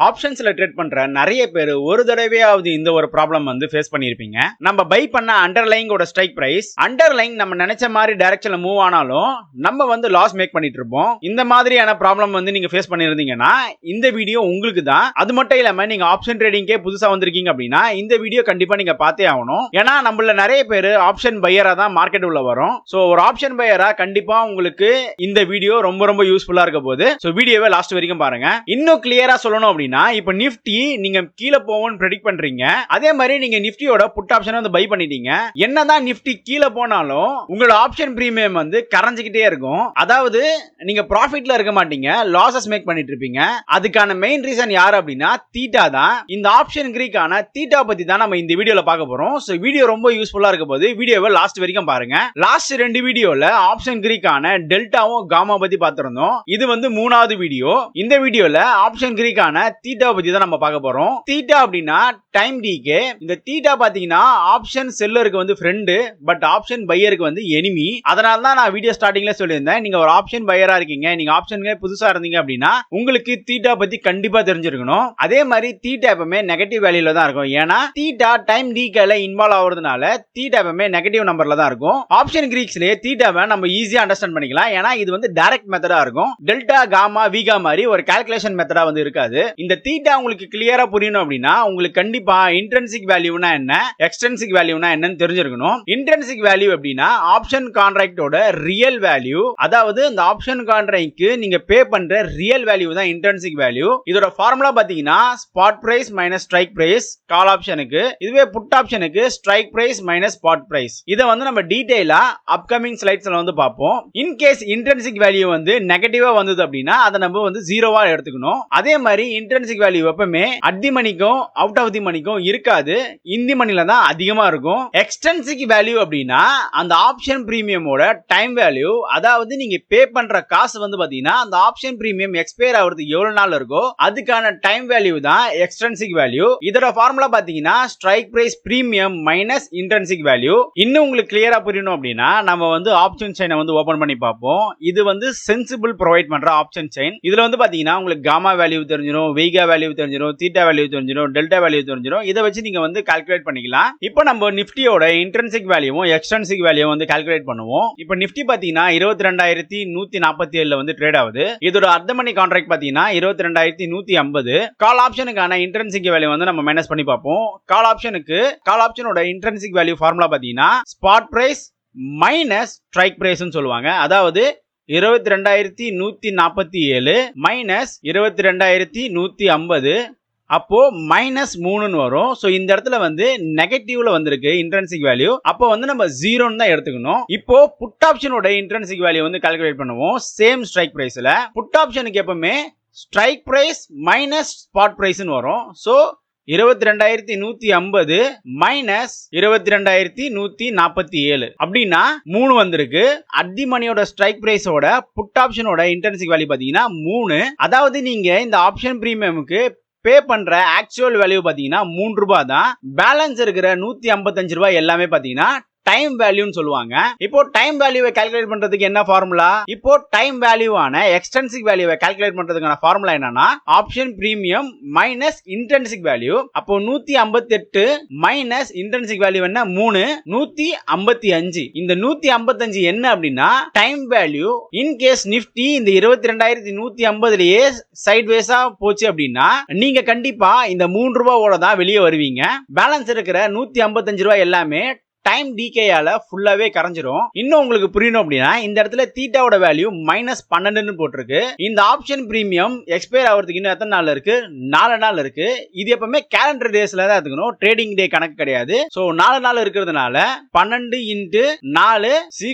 ஆப்ஷன்ஸ்ல trade பண்ற நிறைய பேர் ஒரு தடவையாவது இந்த ஒரு ப்ராப்ளம் வந்து ஃபேஸ் பண்ணிருப்பீங்க. நம்ம பை பண்ண அண்டர்லைங்கோட ஸ்ட்ரைக் பிரைஸ் அண்டர்லைங் நம்ம நினைச்ச மாதிரி டைரக்ஷன்ல மூவ் ஆனாலும் நம்ம வந்து லாஸ் மேக் பண்ணிட்டு இருப்போம். இந்த மாதிரியான ப்ராப்ளம் வந்து நீங்க ஃபேஸ் பண்ணிருந்தீங்கன்னா இந்த வீடியோ உங்களுக்கு தான். அது மட்டும் இல்லாம நீங்க ஆப்ஷன் ட்ரேடிங்கே புதுசா வந்திருக்கீங்க அப்படின்னா இந்த வீடியோ கண்டிப்பா நீங்க பார்த்தே ஆகணும். ஏன்னா நம்மள நிறைய பேர் ஆப்ஷன் பையரா தான் மார்க்கெட் உள்ள வரும். சோ ஒரு ஆப்ஷன் பையரா கண்டிப்பா உங்களுக்கு இந்த வீடியோ ரொம்ப ரொம்ப யூஸ்ஃபுல்லா இருக்க போகுது. சோ வீடியோவை லாஸ்ட் வரைக்கும் பாருங்க. இன்னும் கிளியரா சொல்லணும் அப்படின்னா இப்போ நிஃப்டி நீங்க கீழே போகும்னு பிரெடிக்ட் பண்றீங்க. அதே மாதிரி நீங்க நிஃப்டியோட புட் ஆப்ஷனை வந்து பை பண்ணிட்டீங்க. என்னதான் நிஃப்டி கீழே போனாலும் உங்களோட ஆப்ஷன் பிரீமியம் வந்து கரைஞ்சிக்கிட்டே இருக்கும். அதாவது நீங்க ப்ராஃபிட்ல இருக்க மாட்டீங்க, லாசஸ் மேக் பண்ணிட்டு இருப்பீங்க. அதுக்கான மெயின் ரீசன் யாரு அப்படின்னா தீட்டா தான். இந்த ஆப்ஷன் கிரீக்கான தீட்டா பத்தி தான் நம்ம இந்த வீடியோல பார்க்க போறோம். சோ வீடியோ ரொம்ப யூஸ்ஃபுல்லா இருக்க போது வீடியோவை லாஸ்ட் வரைக்கும் பாருங்க. லாஸ்ட் 2 வீடியோல ஆப்ஷன் கிரீக்கான டெல்டாவும் காமா பத்தி பார்த்திருந்தோம். இது வந்து 3வது வீடியோ. இந்த வீடியோல ஆப்ஷன் கிரீக்கான தீட்டா பத்தி தான் நம்ம பார்க்க போறோம். தீட்டா அப்படின்னா டைம் டிகே. இந்த தீட்டா பாத்தீங்கன்னா ஆப்ஷன் செல்லருக்கு வந்து ஃப்ரெண்டு, பட் ஆப்ஷன் பையருக்கு வந்து எனிமி. அதனால தான் நான் வீடியோ ஸ்டார்டிங்ல சொல்லியிருந்தேன், நீங்க ஒரு ஆப்ஷன் பையரா இருக்கீங்க, நீங்க ஆப்ஷன்ல புதுசா இருந்தீங்க அப்படின்னா உங்களுக்கு தீட்டா பத்தி கண்டிப்பா தெரிஞ்சிருக்கணும். அதே மாதிரி தீட்டா எப்பவுமே நெகட்டிவ் வேல்யூல தான் இருக்கும். ஏன்னா தீட்டா டைம் டிகேல இன்வால்வ் ஆகுறதுனால தீட்டா எப்பவுமே நெகட்டிவ் நம்பர்ல தான் இருக்கும். ஆப்ஷன் கிரீக்ஸ்லயே தீட்டாவை நம்ம ஈஸியா அண்டர்ஸ்டாண்ட் பண்ணிக்கலாம். ஏன்னா இது வந்து டைரக்ட் மெத்தடா இருக்கும். டெல்டா காமா வீகா மாதிரி ஒரு கால்குலேஷன் மெத்தடா வந்து இருக்காது. இந்த தீட்டா உங்களுக்கு கிளியரா புரியணும் அப்படின்னா உங்களுக்கு கண்டிப்பா இன்ட்ரின்சிக் வேல்யூனா என்ன, எக்ஸ்ட்ரின்சிக் வேல்யூனா என்னன்னு தெரிஞ்சிருக்கணும். இன்ட்ரின்சிக் வேல்யூ அப்படின்னா ஆப்ஷன் கான்ட்ராக்டோட ரியல் வேல்யூ. அதாவது இந்த ஆப்ஷன் கான்ட்ராக்ட்க்கு நீங்க பே பண்ற ரியல் வேல்யூ தான் இன்ட்ரின்சிக் வேல்யூ. இதோட ஃபார்முலா பாத்தீங்கன்னா spot price minus strike price call ஆப்ஷனுக்கு. இதுவே புட் ஆப்ஷனுக்கு strike price minus spot price. இதை வந்து நம்ம டீடைலா அப்கமிங் ஸ்லைட்ஸ்ல வந்து பார்ப்போம். இன் கேஸ் இன்ட்ரின்சிக் வேல்யூ வந்து நெகட்டிவா வந்தது அப்படின்னா அதை நம்ம வந்து ஜீரோவா எடுத்துக்கணும். அதே மாதிரி இன்ட்ரின்சிக் வேல்யூ எப்பவுமே அட் தி மணிக்கும் அவுட் ஆஃப் தி மணிக்கும் இருக்காது, இந்தி மணில தான் அதிகமா இருக்கும். எக்ஸ்ட்ரின்சிக் வேல்யூ அப்படின்னா அந்த ஆப்ஷன் பிரீமியமோட டைம் வேல்யூ. அதாவது நீங்க பே பண்ற காசு வந்து பாத்தீங்கன்னா அந்த ஆப்ஷன் பிரீமியம் எக்ஸ்பயர் ஆகிறதுக்கு எவ்வளவு நாள் இருக்கோ அதுக்கான டைம் வேல்யூ தான் எக்ஸ்ட்ரின்சிக் வேல்யூ. இதோட ஃபார்முலா பாத்தீங்கன்னா strike price premium minus intrinsic value. இன்னும் உங்களுக்கு கிளியரா புரியணும் அப்படின்னா நம்ம வந்து ஆப்ஷன் செயினை வந்து ஓபன் பண்ணி பார்ப்போம். இது வந்து சென்சிபிள் ப்ரொவைட் பண்ற ஆப்ஷன் செயின். இதுல வந்து பாத்தீங்கன்னா உங்களுக்கு காமா வேல்யூ தெரிஞ்சிடும், வீகா வேல்யூ தெரிஞ்சிடும், தீட்டா வேல்யூ தெரிஞ்சிடும், டெல்டா வேல்யூ தெரிஞ்சிடும். இதை வச்சு நீங்க வந்து கால்குலேட் பண்ணிக்கலாம். இப்போ நம்ம நிஃப்டியோட இன்ட்ரின்சிக் வேல்யூவும் எக்ஸ்ட்ரின்சிக் வேல்யூ வந்து கால்குலேட் பண்ணுவோம். இப்போ நிஃப்டி பாத்தீங்கன்னா 22,147 வந்து ட்ரேட் ஆகுது. இதோட அர்த்த மணி கான்ட்ராக்ட் பாத்தீங்கன்னா 22,150. கால் ஆப்ஷனுக்கான இன்ட்ரின்சிக் வேல்யூ வந்து நம்ம மைனஸ் பண்ணி பார்ப்போம். கால் ஆப்ஷனோட இன்ட்ரின்சிக் வேல்யூ ஃபார்முலா பாத்தீங்கன்னா spot price minus strike price சொல்லுவாங்க. அதாவது 22,147 மைனஸ் 22,150 அப்போ -3 வரும். சோ இந்த இடத்துல வந்து நெகட்டிவ்ல வந்திருக்கு இன்ட்ரின்சிக் வேல்யூ. அப்போ வந்து நம்ம 0 தான் எடுத்துக்கணும். இப்போ புட் ஆப்ஷனோட இன்ட்ரின்சிக் வேல்யூ வந்து கால்குலேட் பண்ணுவோம். சேம் ஸ்ட்ரைக் பிரைஸ்ல புட் ஆப்ஷனுக்கு எப்பவுமே strike price minus spot price வரும். சோ 22,150 மைனஸ் 22,147 அப்படின்னா 3 வந்திருக்கு. அட் தி மணியோட ஸ்ட்ரைக் பிரைஸோட புட் ஆப்ஷனோட இன்ட்ரின்சிக் வேல்யூ பாத்தீங்கன்னா 3. அதாவது நீங்க இந்த ஆப்ஷன் பிரீமியமுக்கு பே பண்ற ஆக்சுவல் வேல்யூ பாத்தீங்கன்னா 3 ரூபாய் தான். பேலன்ஸ் இருக்கிற 155 ரூபாய் எல்லாமே பாத்தீங்கன்னா டைம் வேல்யூன்னு சொல்லுவாங்க. இப்போ டைம் வேல்யூவை கால்குலேட் பண்றதுக்கு என்ன ஃபார்முலா? இப்போ டைம் வேல்யூவான எக்ஸ்ட்ரின்சிக் வேல்யூவை கால்குலேட் பண்றதுக்கான ஃபார்முலா என்னன்னா option premium minus intrinsic value. அப்போ 158 மைனஸ் இன்ட்ரின்சிக் வேல்யூ என்ன 3, 155. இந்த 155 என்ன அப்படின்னா time value. In case Nifty இந்த 22,150லயே சைட் வேஸா போச்சு அப்படின்னா நீங்க கண்டிப்பா இந்த 3 ரூபாயோட தான் வெளியே வருவீங்க. பேலன்ஸ் இருக்கிற 155 ரூபாய் எல்லாமே டைம் டிகேயால ஃபுல்லாவே கரைஞ்சிரும். இன்னும் உங்களுக்கு புரியணும் அப்படின்னா இந்த இடத்துல தீட்டாவோட வேல்யூ -12 போட்டிருக்கு. இந்த ஆப்ஷன் பிரீமியம் எக்ஸ்பயர் ஆகிறதுக்கு இன்னும் எத்தனை நாள் இருக்கு? 4 நாள் இருக்கு. இது எப்பவுமே கேலண்டர் டேஸ்ல தான் எடுக்கணும், ட்ரேடிங் டே கணக்கு கிடையாது. சோ 4 நாள் இருக்கிறதுனால 12 × 4 =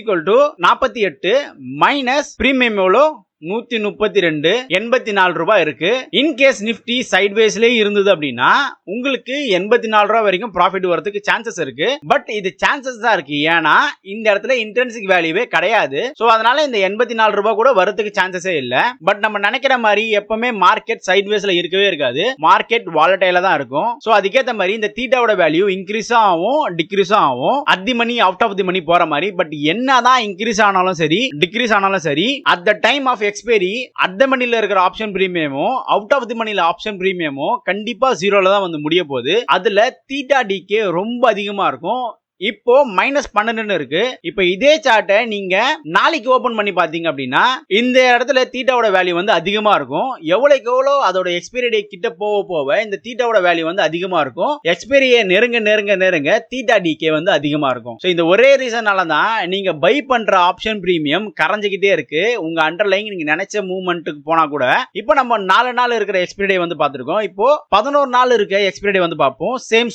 48 மைனஸ் பிரீமியம் எவ்வளோ 132 84 ரூபாய் இருக்கு. இன்கேஸ் நிஃப்டி சைட்வேஸ்லயே இருந்தது அப்படின்னா உங்களுக்கு 84 ரூபாய் வரைக்கும் ப்ராஃபிட் வரதுக்கு சான்சஸ் இருக்கு. பட் இது சான்சஸ் தான் இருக்கு. ஏன்னா இந்த இடத்துல இன்ட்ரின்சிக் வேல்யூவே கிடையாது. சோ அதனால இந்த 84 ரூபாய் கூட வரதுக்கு சான்சஸே இல்ல. பட் நம்ம நினைக்கிற மாதிரி எப்பவுமே மார்க்கெட் சைட்வேஸ்ல இருக்கவே இருக்காது. மார்க்கெட் வாலடைலா தான் இருக்கும். சோ அதுக்கேற்ற மாதிரி இந்த தீட்டாவோட வேல்யூ இன்க்ரீஸ் ஆகும், டிக்ரீஸ் ஆகும், at the money out of the money போற மாதிரி. பட் என்னதான் இன்க்ரீஸ் ஆனாலும் சரி டிக்ரீஸ் ஆனாலும் சரி at the time of expiry at the மணில இருக்கிற ஆப்ஷன் பிரீமியமும் அவுட் ஆஃப் தி மணில ஆப்ஷன் பிரீமியமும் கண்டிப்பா ஜீரோல தான் வந்து முடிய போகுது. அதுல தீட்டா டிகே ரொம்ப அதிகமா இருக்கும். இப்போ -12 இருக்கு. இப்போ இதே சார்ட்டை நீங்க நாளைக்கு ஓபன் பண்ணி பாத்தீங்க அப்படின்னா இந்த இடத்துல தீட்டாவோட வேல்யூ வந்து அதிகமா இருக்கும். எவ்வளவுக்கு எவ்வளோ அதோட எக்ஸ்பைரி டேட் கிட்ட போக போக இந்த தீட்டாவோட வேல்யூ வந்து அதிகமா இருக்கும். எக்ஸ்பைரியை நெருங்க தீட்டா டிகே வந்து அதிகமா இருக்கும். ஸோ இந்த ஒரே ரீசனால தான் நீங்க பை பண்ற ஆப்ஷன் பிரீமியம் கரைஞ்சிக்கிட்டே இருக்கு. உங்க அண்டர்லைன் நீங்க நினைச்ச மூவ்மெண்ட்டுக்கு போனா கூட இப்போ நம்ம 4 நாள் இருக்கிற எக்ஸ்பைரி டே வந்து பார்த்திருக்கோம். இப்போ 11 நாள் இருக்க எக்ஸ்பைரி டே வந்து பார்ப்போம். சேம்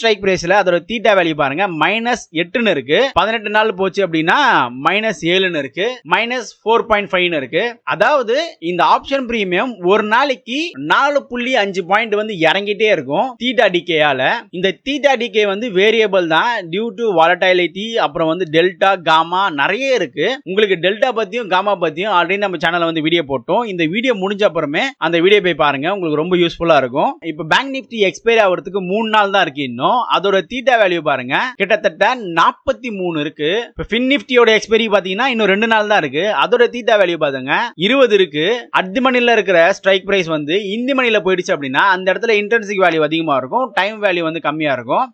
ஸ்ட்ரைக் பிரைஸ்ல அதோட தீட்டா வேல்யூ பாருங்க -8 இருக்கு. 18 நாள் போச்சு அப்படின்னா -7 இருக்கு. -4.5 இருக்கு. அதாவது இந்த ஆப்ஷன் பிரீமியம் ஒரு நாளைக்கு 4.5 பாயிண்ட் வந்து இறங்கிட்டே இருக்கும் தீட்டா டிகேயால. இந்த தீட்டா டிகே வந்து வேரியபிள் தான் டியூ டு வாலடைலிட்டி. அப்புறம் வந்து டெல்டா காமா நிறைய இருக்கு. உங்களுக்கு டெல்டா பத்தியும் காமா பத்தியும் ஆல்ரெடி நம்ம சேனல்ல வந்து வீடியோ போட்டோம். இந்த வீடியோ முடிஞ்ச அப்புறமே அந்த வீடியோ போய் பாருங்க, உங்களுக்கு ரொம்ப யூஸ்ஃபுல்லா இருக்கும். இப்போ பேங்க் நிஃப்டி எக்ஸ்பைரி ஆகிறதுக்கு 3 நாள் தான் இருக்கு. இன்னும் அதோட தீட்டா வேல்யூ பாருங்க கிட்டத்தட்ட 43 இருக்கு. இப்போ ஃபின் நிஃப்டியோட எக்ஸ்பைரி பாத்தீங்கன்னா இன்னும் 2 நாள் தான் இருக்கு. அதோட தீட்டா வேல்யூ பாருங்க 20 இருக்கு. அட் தி மணில இருக்கிற ஸ்ட்ரைக் பிரைஸ் வந்து இந்த மணில போயிடுச்சு அப்படின்னா அந்த இடத்துல இன்ட்ரின்சிக் வேல்யூ அதிகமா இருக்கும், டைம் வேல்யூ வந்து கம்மியா இருக்கும்.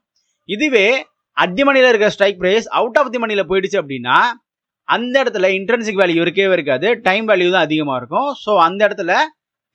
இதுவே அட் தி மணில இருக்கிற strike price out of the மணில போயிடுச்சு அப்படின்னா அந்த இடத்துல இன்ட்ரின்சிக் வேல்யூ இருக்கவே இருக்காது, டைம் வேல்யூ தான் அதிகமா இருக்கும். ஸோ அந்த இடத்துல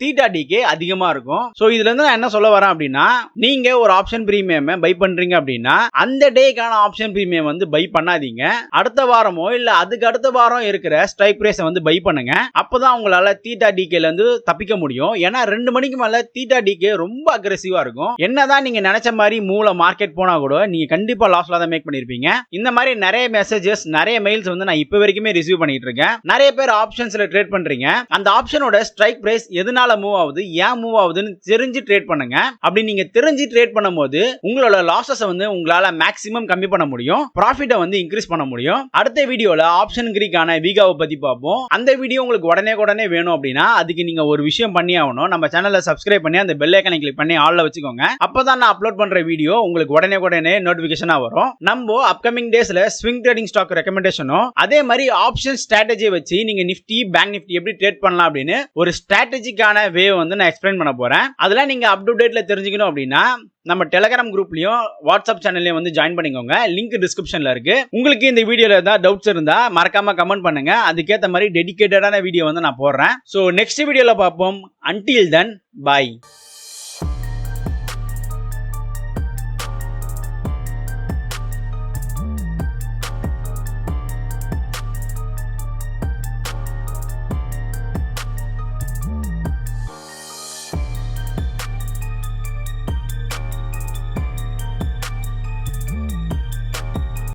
தீட்டா டிகே அதிகமா இருக்கும். சோ இதுல இருந்து நான் என்ன சொல்ல வரேன் அப்படின்னா நீங்க ஒரு ஆப்ஷன் பிரீமியம் பை பண்றீங்க அப்படின்னா அந்த டேக்கான ஆப்ஷன் பிரீமியம் வந்து பை பண்ணாதீங்க. அடுத்த வாரமோ இல்ல அதுக்கு அடுத்த வாரம் இருக்கிற ஸ்ட்ரைக் பிரைஸ் வந்து பை பண்ணுங்க. அப்பதான் உங்களால தீட்டா டிகேல இருந்து தப்பிக்க முடியும். ஏன்னா 2 மணிக்கு மேல தீட்டா டிகே ரொம்ப அக்ரெசிவா இருக்கும். என்னதான் நீங்க நினைச்ச மாதிரி மூல மார்க்கெட் போனா கூட நீங்க கண்டிப்பா லாஸ்ல தான் மேக் பண்ணிருப்பீங்க. இந்த மாதிரி நிறைய மெசேஜஸ் நிறைய மெயில்ஸ் வந்து நான் இப்ப வரைக்குமே ரிசீவ் பண்ணிட்டு இருக்கேன். நிறைய பேர் ஆப்ஷன்ஸ்ல ட்ரேட் பண்றீங்க. அந்த ஆப்ஷனோட ஸ்ட்ரைக் பிரைஸ் எதனால மூவ் ஆகுது, ஏன் மூவ் ஆகுதுன்னு தெரிஞ்சு ட்ரேட் பண்ணுங்க. அப்படி நீங்க தெரிஞ்சு ட்ரேட் பண்ணும்போது உங்களோட லாசஸ் வந்து உங்களால மேக்ஸிமம் கம்மி பண்ண முடியும், ப்ராஃபிட்டை வந்து இன்க்ரீஸ் பண்ண முடியும். அடுத்த வீடியோல ஆப்ஷன் கிரீக்கான வீகாவை பத்தி பார்ப்போம். அந்த வீடியோ உங்களுக்கு உடனே வேணும் அப்படின்னா அதுக்கு நீங்க ஒரு விஷயம் பண்ணி ஆகணும். நம்ம சேனலை சப்ஸ்கிரைப் பண்ணி அந்த பெல் ஐகானை கிளிக் பண்ணி ஆல்ல வச்சுக்கோங்க. அப்பதான் நான் அப்லோட் பண்ற வீடியோ உங்களுக்கு உடனே நோட்டிபிகேஷனா வரும். நம்ம அப்கமிங் டேஸ்ல ஸ்விங் ட்ரேடிங் ஸ்டாக் ரெக்கமெண்டேஷனும் அதே மாதிரி ஆப்ஷன் ஸ்ட்ராட்டஜி வச்சு நீங்க நிஃப்டி பேங்க் நிஃப்டி எப்படி ட்ரேட் பண்ணலாம் அப்படின்னு ஒரு ஸ்ட்ராட்டஜிக்கான வே வந்து நான் எக்ஸ்பிளைன் பண்ண போறேன். அதெல்லாம் நீங்க அப் டு டேட்ல தெரிஞ்சுக்கணும் அப்படின்னா நம்ம டெலிகிராம் குரூப்லயும் வாட்ஸ்அப் சேனல்லையும் வந்து ஜாயின் பண்ணிக்கோங்க. லிங்க் டிஸ்கிரிப்ஷன்ல இருக்கு. உங்களுக்கு இந்த வீடியோல ஏதாவது டவுட்ஸ் இருந்தா மறக்காம கமெண்ட் பண்ணுங்க. அதுக்கேற்ற மாதிரி டெடிகேட்டடான வீடியோ வந்து நான் போடுறேன். ஸோ நெக்ஸ்ட் வீடியோல பார்ப்போம். Until then by.